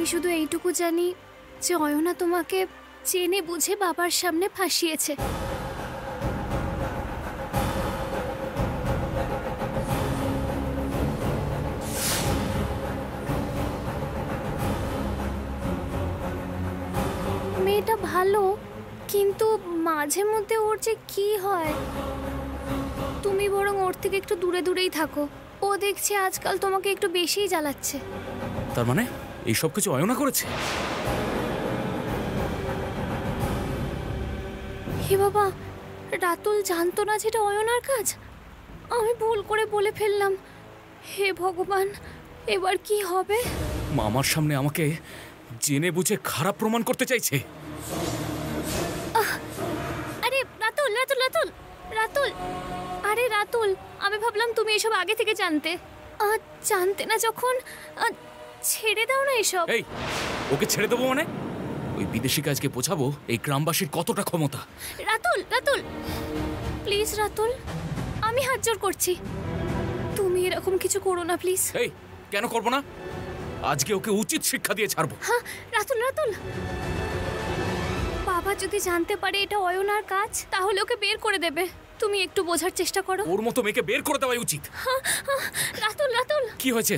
আমি শুধু এইটুকু জানি যে অয়না তোমাকে চেনে বুঝে বাবার সামনে ফাঁসিয়েছে। মেয়েটা ভালো, কিন্তু মাঝে মধ্যে ওর যে কি হয়। তুমি বরং ওর থেকে একটু দূরে দূরেই থাকো। ও দেখছি আজকাল তোমাকে একটু বেশিই জ্বালাচ্ছে। তার মানে এই সব কিছু অয়না করেছে? হে বাবা, রাতুল জানতো না যেটা অয়নার কাজ। আমি ভুল করে বলে ফেললাম। হে ভগবান, এবার কি হবে? মামার সামনে আমাকে জেনে বুঝে খারাপ প্রমাণ করতে চাইছে। আরে রাতুল, রাতুল, রাতুল, রাতুল, আরে রাতুল, আমি ভাবলাম তুমি এসব আগে থেকে জানতে। জানতে না যখন, ছেড়ে দাও না এসব। এই, ওকে ছেড়ে দেবো মানে? ওই বিদেশি কাজকে বোঝাবো এই গ্রামবাসীর কতটা ক্ষমতা। রাতুল, রাতুল, প্লিজ রাতুল, আমি হাত জোড় করছি, তুমি এরকম কিছু করো না প্লিজ। এই, কেন করবো না? আজকে ওকে উচিত শিক্ষা দিয়ে ছাড়বো। হ্যাঁ রাতুল, রাতুল, বাবা যদি জানতে পারে এটা অয়নার কাজ তাহলে ওকে বের করে দেবে। তুমি একটু বোঝার চেষ্টা করো। ওর মতো মেয়েকে বের করে দেওয়াই উচিত। রাতুল, রাতুল, কি হয়েছে?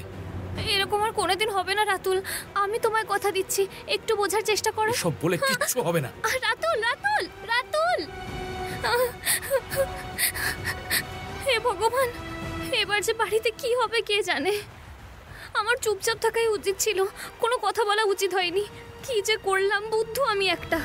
এরকম আর কোনোদিন হবে না রাতুল, আমি তোমায় কথা দিচ্ছি, একটু বোঝার চেষ্টা করো। সব বলে কিচ্ছু হবে না। রাতুল, রাতুল, রাতুল, হে ভগবান, এবার যে বাড়িতে কি হবে কে জানে। আমার চুপচাপ থাকাই উচিত ছিল, কোনো কথা বলা উচিত হয়নি। কি যে করলাম, বুদ্ধু আমি একটা।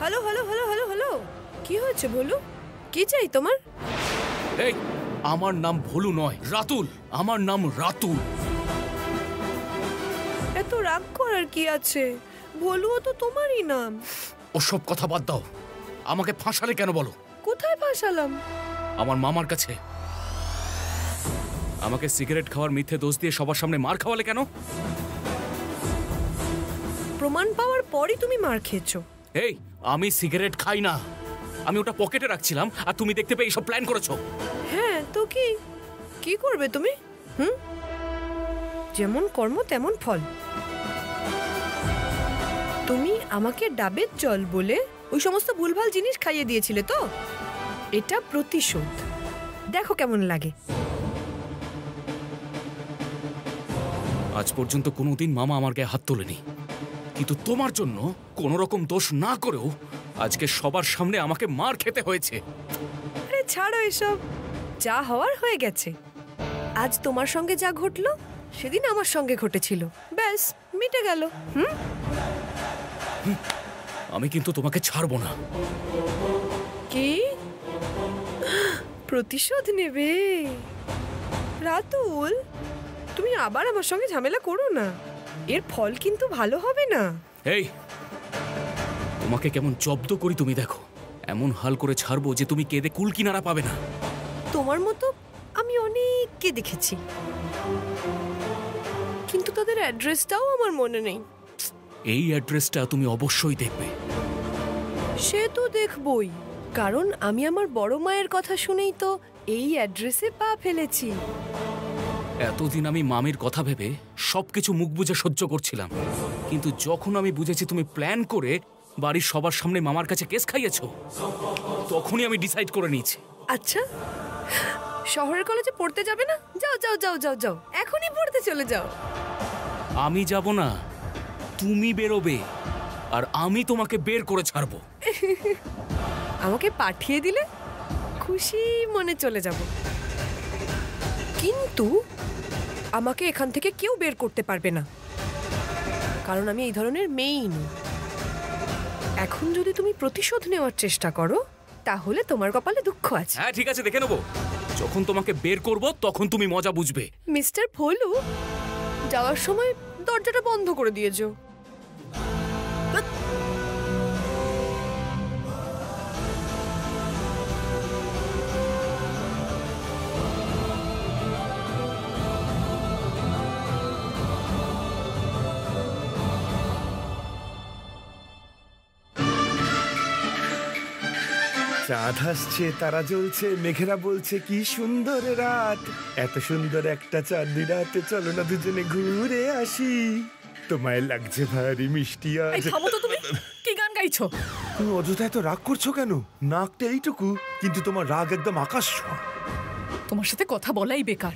Hello hello hello hello hello, কি হয়েছে বলো? কি চাই তোমার? এই, আমার নাম ভোলু নয়, রাতুল। আমার নাম রাতুল। এত রাগ করার কি আছে? ভোলুও তো তোমারই নাম। ওসব কথা বাদ দাও। আমাকে ফাঁসালে কেন বলো? কোথায় ফাঁসালাম? আমার মামার কাছে। আমাকে সিগারেট খাওয়ার মিথ্যে দোষ দিয়ে সবার সামনে মার খাওয়ালে কেন? প্রমাণ পাওয়ার পরই তুমি মার খেয়েছো। এই, আমি সিগারেট খাই না। আমি ওটা পকেটে রাখছিলাম আর তুমি দেখতে পেয়ে এইসব প্ল্যান করেছো। হ্যাঁ তো কি কি করবে তুমি? যেমন কর্ম তেমন ফল। তুমি আমাকে ডাবের জল বলে ওই সমস্ত ভুলভাল জিনিস খাইয়ে দিয়েছিলে তো? এটা প্রতিশোধ। দেখো কেমন লাগে। আজ পর্যন্ত কোনোদিন মামা আমার গায়ে হাত তোলেনি, কিন্তু তোমার জন্য কোনো রকম দোষ না করেও আজকে সবার সামনে আমাকে মার খেতে হয়েছে। আরে ছাড়ো এসব, যা হওয়ার হয়ে গেছে। আজ তোমার সঙ্গে যা ঘটলো সেদিন আমার সঙ্গে ঘটেছিল, ব্যাস মিটে গেল। আমি কিন্তু তোমাকে ছাড়বো না। কি প্রতিশোধ নেবে? রাতুল, তুমি আবার আমার সঙ্গে ঝামেলা করো না, এর ফল কিন্তু ভালো হবে না। এই, তোমাকে কেমন জব্দ করি তুমি দেখো। এমন হাল করে ছাড়বো যে তুমি কেঁদে কুল কিনারা পাবে না। তোমার মতো আমি অনেককে দেখেছি, কিন্তু তাদের অ্যাড্রেসটাও আমার মনে নেই। এই অ্যাড্রেসটা তুমি অবশ্যই দেখবে। সে তো দেখবই, কারণ আমি আমার বড় মায়ের কথা শুনেই তো এই অ্যাড্রেসে পা ফেলেছি। এতদিন আমি মামির কথা ভেবে সবকিছু মুখ বুজে সহ্য করছিলাম, কিন্তু যখন আমি বুঝেছি তুমি প্ল্যান করে বাড়ির সবার সামনে মামার কাছে কেস খাইয়েছো, তখনই আমি ডিসাইড করে নিয়েছি। আচ্ছা, শহরের কলেজে পড়তে যাবে না? যাও যাও যাও যাও যাও, এখনই পড়তে চলে যাও। আমি যাব না, তুমি বেরোবে, আর আমি তোমাকে বের করে ছাড়বো। আমাকে পাঠিয়ে দিলে খুশি মনে চলে যাব, কিন্তু আমাকে এখান থেকে কেউ বের করতে পারবে না, কারণ আমি এই ধরনের মেয়েই নই। এখন যদি তুমি প্রতিশোধ নেওয়ার চেষ্টা করো তাহলে তোমার কপালে দুঃখ আছে। হ্যাঁ ঠিক আছে, দেখে নেবো। যখন তোমাকে বের করব তখন তুমি মজা বুঝবে। মিস্টার ভোলু, যাওয়ার সময় দরজাটা বন্ধ করে দিয়েছো। চাঁদ হাসছে, তারা জ্বলছে, মেঘেরা বলছে কি সুন্দর রাত, এত সুন্দর একটা চাঁদনি রাতে চলো না দুজনে ঘুরে আসি, তোমায় লাগছে ভারী মিষ্টি এই আজ। থামো তো, তুমি কি গান গাইছো? তুমি অযথা এত রাগ করছো কেন? নাকটা এইটুকু, কিন্তু তোমার রাগ একদম আকাশ ছোঁয়া। তোমার সাথে কথা বলাই বেকার।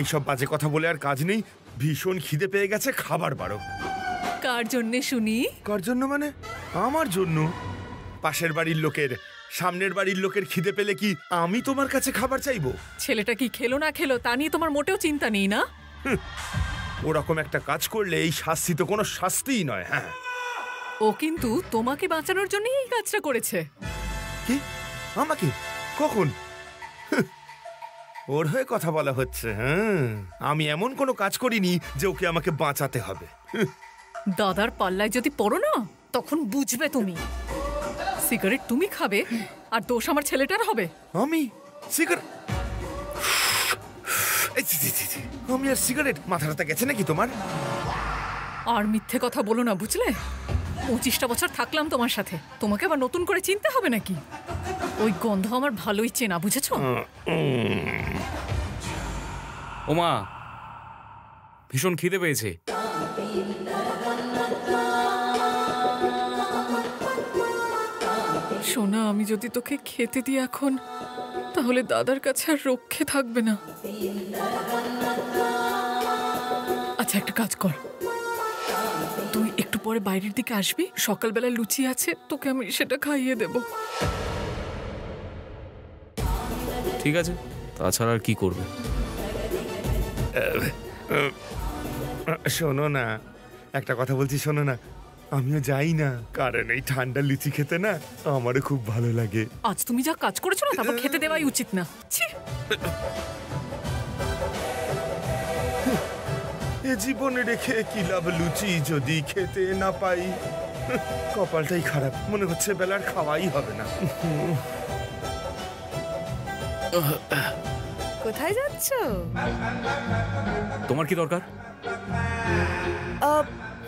এইসব বাজে কথা বলে আর কাজ নেই, ভীষণ খিদে পেয়ে গেছে, খাবার বাড়ো। কার জন্যে শুনি? কার জন্য মানে? আমার জন্য। পাশের বাড়ির লোকের, সামনের বাড়ির লোকের খিদে পেলে কি আমি তোমার কাছে খাবার চাইবো? ছেলেটা কি খেলো না খেলো তা নিয়ে তোমার মোটেও চিন্তা নেই না? ওরকম একটা কাজ করলে এই শাস্তি তো কোনো শাস্তিই নয়। হ্যাঁ, ও কিন্তু তোমাকে বাঁচানোর জন্যই এই কাজটা করেছে। কি? আমাকে? কখন? ওর হয়ে কথা বলা হচ্ছে? হ্যাঁ, আমি এমন কোনো কাজ করিনি যে ওকে আমাকে বাঁচাতে হবে। দাদার পাল্লায় যদি পড়ো না তখন বুঝবে তুমি। সিগারেট তুমি খাবে আর দোষ আমার ছেলেটার হবে। আমি সিগারেট? আমি আর সিগারেট? মাথাটা গেছে নাকি তোমার? আর মিথ্যে কথা বলো না, বুঝলে? 25টা বছর থাকলাম তোমার সাথে, তোমাকে আবার নতুন করে চিনতে হবে নাকি? ওই গন্ধ আমার ভালোই চেনা, বুঝেছো? ওমা, ভীষণ খিদে পেয়েছে। সোনা, আমি যদি তোকে খেতে দিই এখন, তাহলে দাদার কাছে আর রক্ষে থাকবে না। আচ্ছা, একটা কাজ কর, তুই একটু পরে বাইরের দিকে আসবি, সকালবেলা লুচি আছে, তোকে আমি সেটা খাইয়ে দেব। ঠিক আছে, তাছাড়া আর কি করবে? শোনো না, একটা কথা বলছি, শোনো না। আমিও যাই না, কারণ এই ঠান্ডা লুচি খেতে না আমারও খুব ভালো লাগে। আজ তুমি যা কাজ করেছো না, তারপর খেতে দেওয়াই উচিত না। ছি! এ জীবনে রেখে কি লাভ লুচি যদি খেতে না পাই? কপালটাই খারাপ, মনে হচ্ছে বেলার খাওয়াই হবে না। কোথায় যাচ্ছ? তোমার কি দরকার?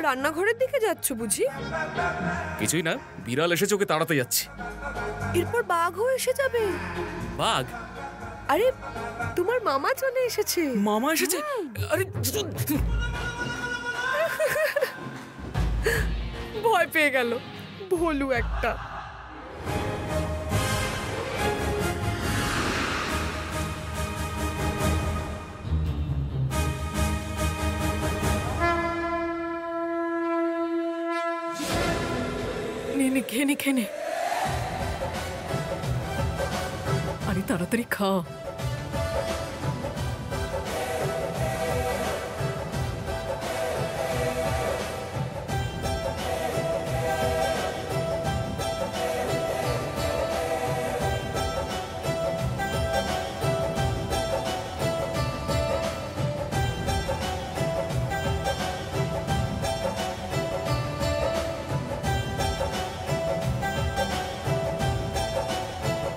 রান্নাঘরের দিকে যাচ্ছ বুঝি? কিছুই না, বিড়াল এসেছে, ওকে তাড়াতে যাচ্ছি। এরপর বাঘও এসে যাবে। বাঘ? আরে, তোমার মামা চলে এসেছে। মামা এসেছে? আরে ভয় পেয়ে গেল, ভোলু একটা। নে, খেয়ে নে। আরে তাড়াতাড়ি খা।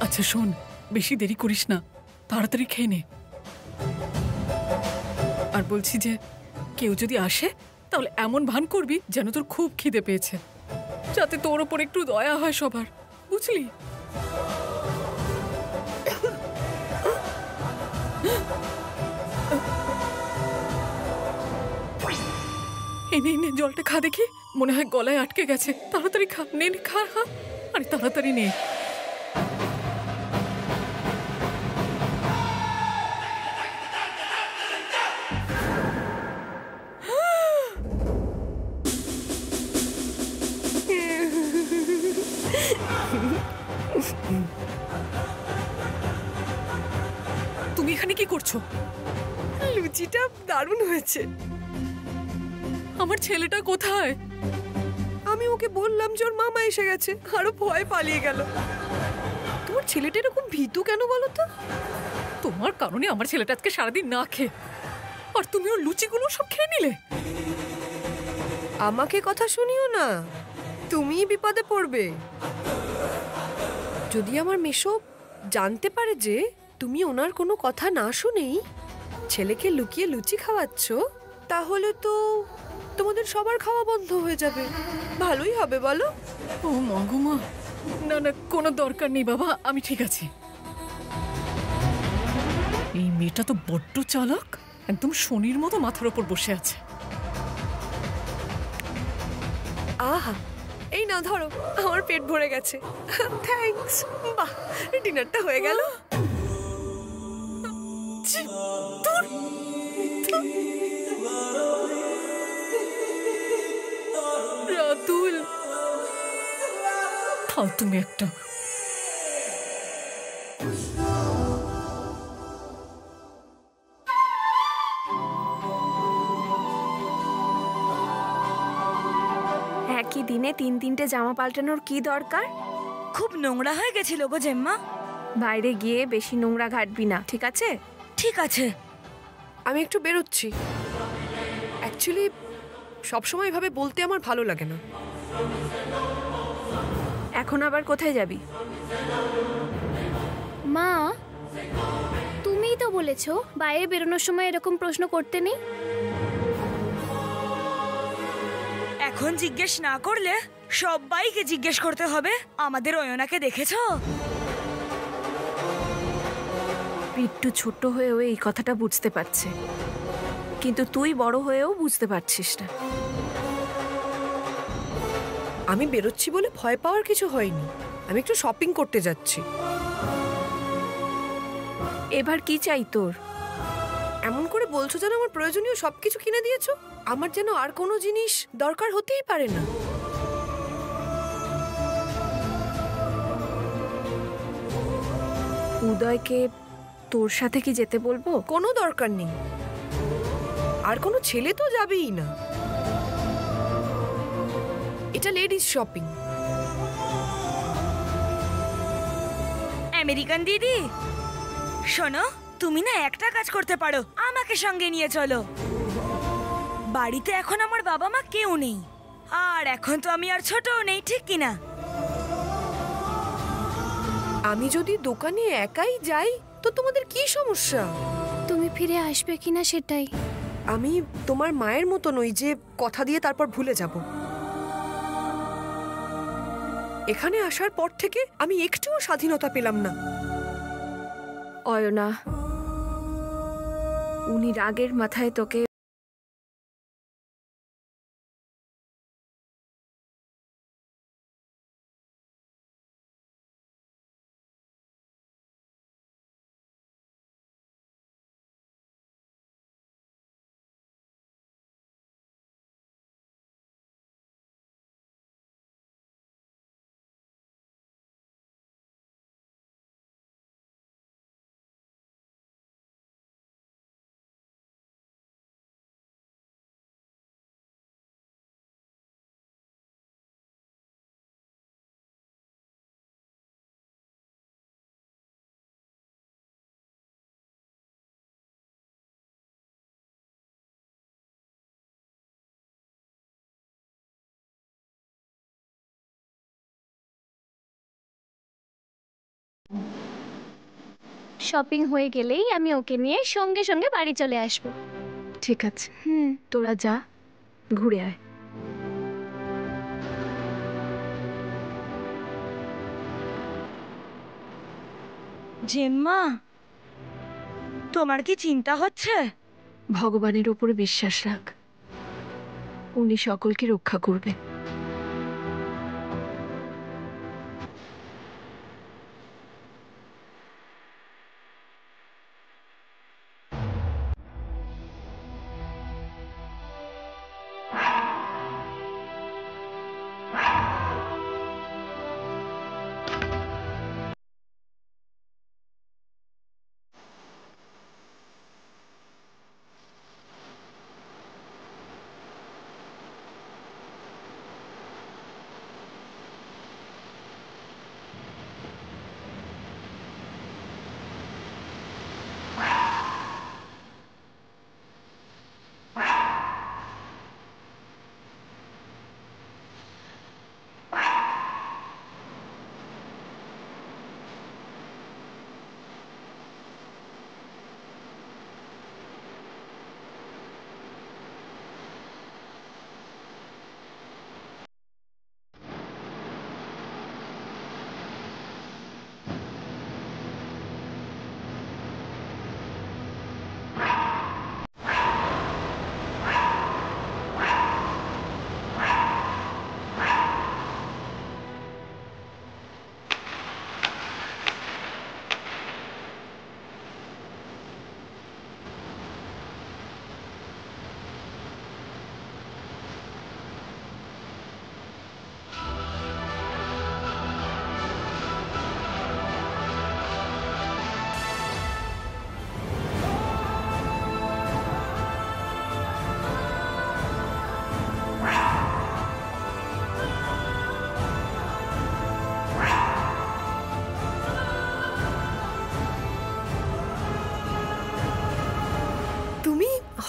আচ্ছা শোন, বেশি দেরি করিস না, তাড়াতাড়ি খেয়ে নে। আর বলছি যে কেউ যদি আসে তাহলে এমন ভান করবি যেন তোর খুব খিদে পেয়েছে, যাতে তোর ওপর একটু দয়া হয় সবার, বুঝলি? নে জলটা খা দেখি, মনে হয় গলায় আটকে গেছে। তাড়াতাড়ি খা, নে খা। আরে তাড়াতাড়ি নে। তুমি এখানে কি করছো? লুচিটা দারুণ হয়েছে। আমার ছেলেটা কোথায়? আমি ওকে বললাম যে ওর মামা এসে গেছে, আরো ভয় পালিয়ে গেল। তোমার ছেলেটা এরকম ভীতু কেন বলো তো? তোমার কারণে আমার ছেলেটা আজকে সারাদিন না খেয়ে, আর তুমি ওর লুচিগুলো সব খেয়ে নিলে। আমাকে কথা শুনিও না, তুমি বিপদে পড়বে। যদি আমার মেশো জানতে পারে যে তুমি ওনার কোনো কথা না শুনেই ছেলেকে লুকিয়ে লুচি খাওয়াচ্ছ, তাহলে তো তোমাদের সবার খাওয়া বন্ধ হয়ে যাবে। ভালোই হবে বলো? ও মা, না না, কোনো দরকার নেই বাবা, আমি ঠিক আছি। এই মেয়েটা তো বড্ড চালাক, একদম শনির মতো মাথার ওপর বসে আছে। আহা, এই না ধরো, আমার পেট ভরে গেছে। থ্যাঙ্কস। বাহ, ডিনারটা হয়ে গেল। ছি, ধুর, ধুর। রাতুল, তুমি একটা। একই দিনে তিন তিনটে জামা পাল্টানোর কি দরকার? খুব নোংরা হয়ে গেছিল গো জেম্মা। বাইরে গিয়ে বেশি নোংরা ঘাটবি না, ঠিক আছে? ঠিক আছে। আমি একটু বেরোচ্ছি। অ্যাকচুয়ালি সবসময় এভাবে বলতে আমার ভালো লাগে না। এখন আবার কোথায় যাবি? মা, তুমিই তো বলেছো বাইরে বেরোনোর সময় এরকম প্রশ্ন করতে নেই। এখন জিজ্ঞেস না করলে সবাইকে জিজ্ঞেস করতে হবে আমাদের অয়নাকে দেখেছো? একটু ছোট হয়েও এই কথাটা বুঝতে পারছে, কিন্তু তুই বড় হয়েও বুঝতে পারছিস না। আমি বেরোচ্ছি বলে ভয় পাওয়ার কিছু হয়নি। আমি একটু শপিং করতে যাচ্ছি। এবার কি চাই তোর? এমন করে বলছো যেন আমার প্রয়োজনীয় সবকিছু কিনে দিয়েছো। আমার যেন আর কোনো জিনিস দরকার হতেই পারে না। উদয়কে তোর সাথে কি যেতে বলবো? কোনো দরকার নেই। আর কোনো ছেলে তো যাবেই না। এটা লেডিস শপিং। আমেরিকান দিদি, শোনো, তুমি না একটা কাজ করতে পারো, আমাকে সঙ্গে নিয়ে চলো। বাড়িতে এখন আমার বাবা মা কেউ নেই, আর এখন তো আমি আর ছোটও নেই, ঠিক কিনা? আমি যদি দোকানে একাই যাই তো তোমাদের কি সমস্যা? তুমি ফিরে আসবে কিনা সেটাই। আমি তোমার মায়ের মতো নই যে কথা দিয়ে তারপর ভুলে যাব। এখানে আসার পর থেকে আমি একটুও স্বাধীনতা পেলাম না। অয়না, উনি রাগের মাথায় তোকে শপিং হয়ে গেলেই আমি ওকে নিয়ে সঙ্গে সঙ্গে বাড়ি চলে আসব। ঠিক আছে, তোরা যা, ঘুরে আয়। জেম্মা, তোমার কি চিন্তা হচ্ছে? ভগবানের উপরে বিশ্বাস রাখ, উনি সকলকে রক্ষা করবে।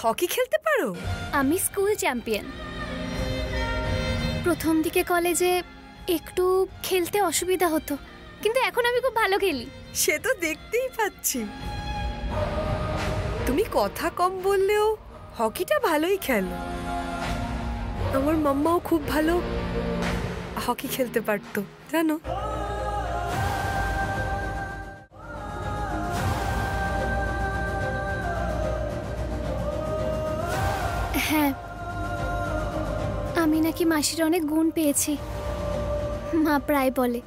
হকি খেলতে পারো? আমি স্কুল চ্যাম্পিয়ন। প্রথম দিকে কলেজে একটু খেলতে অসুবিধা হতো, কিন্তু এখন আমি খুব ভালো খেলি। সে তো দেখতেই পাচ্ছি। তুমি কথা কম বললেও হকিটা ভালোই খেলো। আমার মাম্মাও খুব ভালো হকি খেলতে পারতো, জানো? হ্যাঁ, আমি নাকি মাসির অনেক গুণ পেয়েছি, মা প্রায় বলে।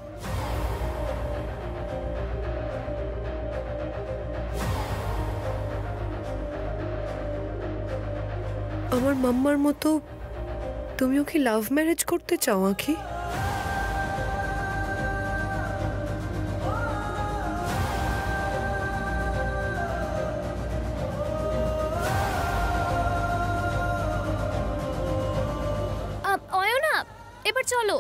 আমার মাম্মার মতো তুমিও কি লাভ ম্যারেজ করতে চাও আঁখি? অয়না, এবার চলো।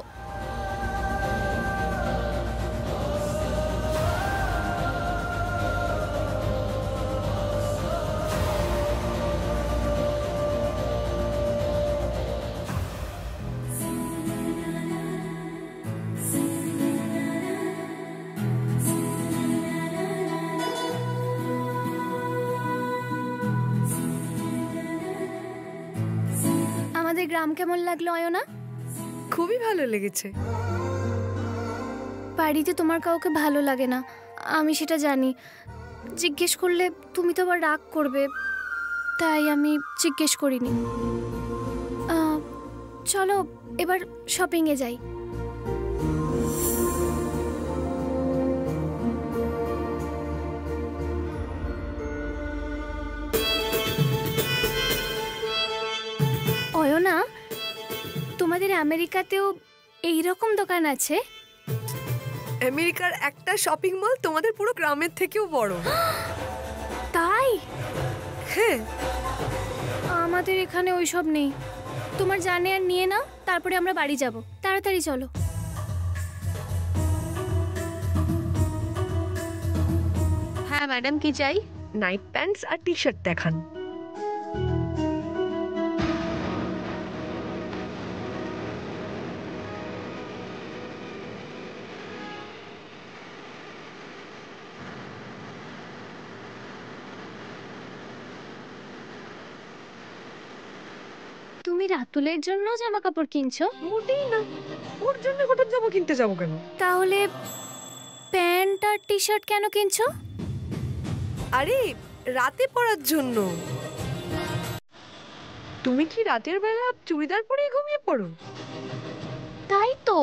আমাদের গ্রাম কেমন লাগলো অয়না? খুবই ভালো লেগেছে। বাড়িতে তোমার কাউকে ভালো লাগে না, আমি সেটা জানি। জিজ্ঞেস করলে তুমি তো আবার রাগ করবে, তাই আমি জিজ্ঞেস করিনি। চলো এবার শপিংয়ে যাই। অয়না, তোমাদের আমেরিকাতেও এই রকম দোকান আছে? আমেরিকার একটা শপিং মল তোমাদের পুরো গ্রামের থেকেও বড়। তাই? হ্যাঁ। আমাদের এখানে ওইসব নেই। তোমার জানে আর নিয়ে নাও, তারপরে আমরা বাড়ি যাব। তাড়াতাড়ি চলো। হ্যাঁ ম্যাডাম, কি চাই? নাইট প্যান্টস আর টি শার্ট দেখান। তুমি রাতুলের জন্য জামা কাপড় কিনছো? মোটেই না, ওর জন্য হঠাৎ যাবো কিনতে যাবো কেন? তাহলে প্যান্ট আর টি শার্ট কেন কিনছো? আরে রাতে পরার জন্য। তুমি কি রাতের বেলা চুড়িদার পরে ঘুমিয়ে পড়ো? তাই তো।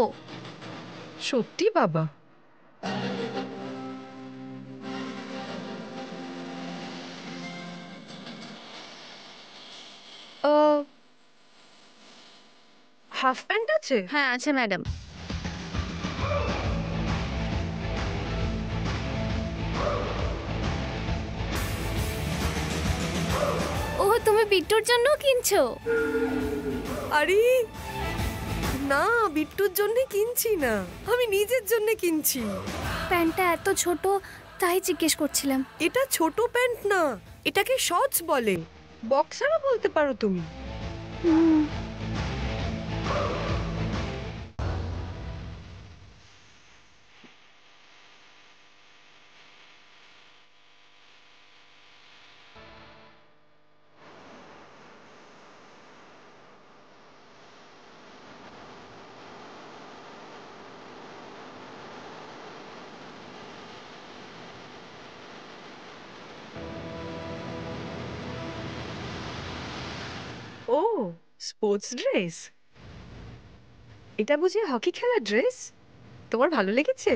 সত্যি বাবা? হাফ প্যান্ট আছে? হ্যাঁ আছে ম্যাডাম। ও, তুমি বিট্টুর জন্য কিনছো? আরে না, বিট্টুর জন্য কিনছি না, আমি নিজের জন্য কিনছি। প্যান্টটা এত ছোট, তাই জিজ্ঞেস করছিলাম। এটা ছোট প্যান্ট না, এটাকে শর্টস বলে। বক্সারও বলতে পারো তুমি। ও, স্পোর্টস ড্রেস। এটা বুঝি হকি খেলার ড্রেস? তোমার ভালো লেগেছে?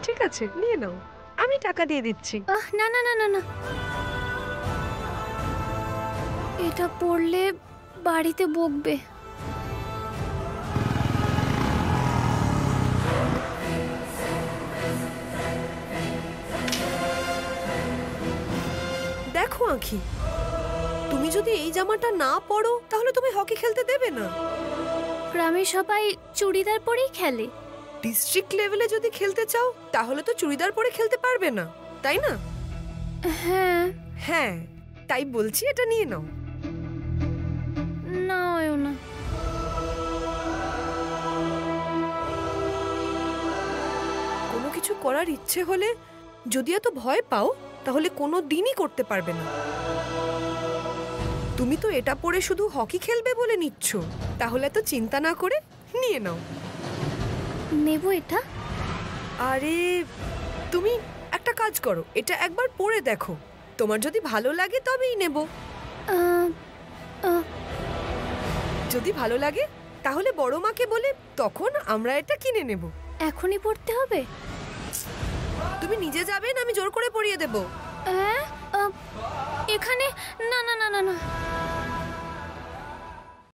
ঠিক আছে, নিয়ে নাও, আমি টাকা দিয়ে দিচ্ছি। না না না না না, এটা পরলে বাড়িতে বকবে। দেখো আঁখি, তুমি যদি এই জামাটা না পরো তাহলে তুমি হকি খেলতে দেবে না। গ্রামে সবাই চুড়িদার পরেই খেলে। ডিস্ট্রিক্ট লেভেলে যদি খেলতে চাও তাহলে তো চুড়িদার পরে খেলতে পারবে না, তাই না? হ্যাঁ। হ্যাঁ, তাই বলছি এটা নিয়ে নাও। না হয় না। কোনো কিছু করার ইচ্ছে হলে যদি এত ভয় পাও তাহলে কোনো দিনই করতে পারবে না। তুমি তো এটা পরে শুধু হকি খেলবে বলে নিচ্ছ, তাহলে তো চিন্তা না করে নিয়ে নাও। নেব এটা? আরে তুমি একটা কাজ করো, এটা একবার পরে দেখো, তোমার যদি ভালো লাগে তবেই নেব। আহ, আহ, যদি ভালো লাগে তাহলে বড় মাকে বলে তখন আমরা এটা কিনে নেব। এখনই পড়তে হবে? তুমি নিজে যাবে না আমি জোর করে পরিয়ে দেব? আহ, আহ, এখানে? না না না না না।